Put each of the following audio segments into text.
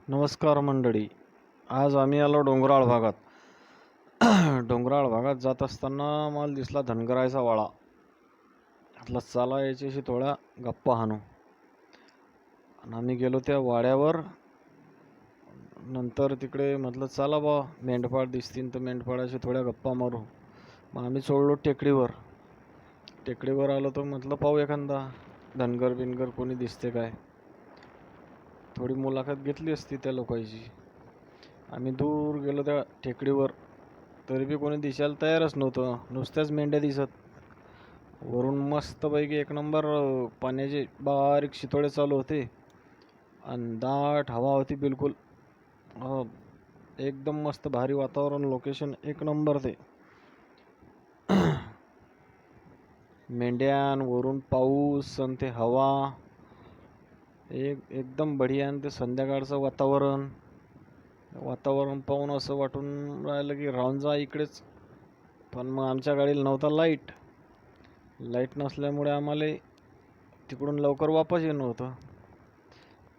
नमस्कार मंडळी. आज आम्ही आलो डोंगराळ भागात. डोंगराळ भागात जात असताना मला दिसला धनगरायचा वाडा. म्हटलं चला याच्याशी थोड्या गप्पा हाणू. आणि आम्ही गेलो त्या वाड्यावर. नंतर तिकडे म्हटलं चला बा मेंढपाळ दिसतील तर मेंढपाळाशी थोड्या गप्पा मारू. मग आम्ही चढलो टेकडीवर. टेकडीवर आलो तर म्हटलं पाहू एखादा धनगर बिनगर कोणी दिसते काय. थोडी मुलाखत घेतली असती त्या लोकांची. आम्ही दूर गेलो त्या टेकडीवर, तरी बी कोणी दिसायला तयारच नव्हतं. नुसत्याच मेंढ्या दिसत. वरून मस्तपैकी एक नंबर पाण्याचे बारीक शितोडे चालू होते आणि दाट हवा होती बिलकुल. एकदम मस्त भारी वातावरण, लोकेशन एक नंबर ते. मेंढ्यान वरून पाऊस आणि ते हवा एकदम बढिया. आणि ते संध्याकाळचं वातावरण पाहून असं वाटून राहिलं की राहून जा इकडेच. पण मग आमच्या गाडीला नव्हता लाईट नसल्यामुळे आम्हाला तिकडून लवकर वापस येणं होतं.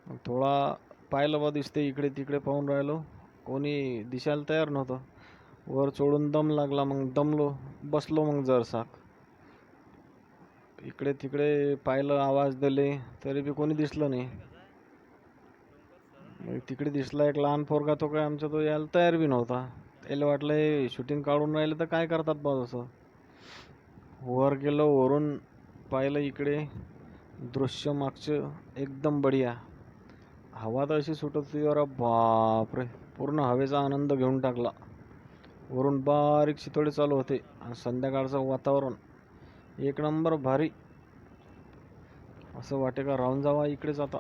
मग थोडा पाहिलं बा दिसते इकडे तिकडे पाहून राहिलो, कोणी दिसायला तयार नव्हतं. वर चढून दम लागला. मग दमलो, बसलो. मग जरसाक इकडे तिकडे पाहिलं, आवाज दिले, तरी बी कोणी दिसलं नाही. मग तिकडे दिसला एक लहान पोरगा. तो काय आमच्या तो यायला तयार बी नव्हता. त्याला वाटलं हे शूटिंग काढून राहिले तर काय करतात बा असं. वर गेलो, वरून पाहिलं इकडे दृश्य मागचं एकदम बढिया. हवा तर अशी सुटत होती, अरे बापरे, पूर्ण हवेचा आनंद घेऊन टाकला. वरून बारीक शितोडे चालू होते आणि संध्याकाळचं वातावरण एक नंबर भारी. असं वाटे का राहून जावा इकडेच आता.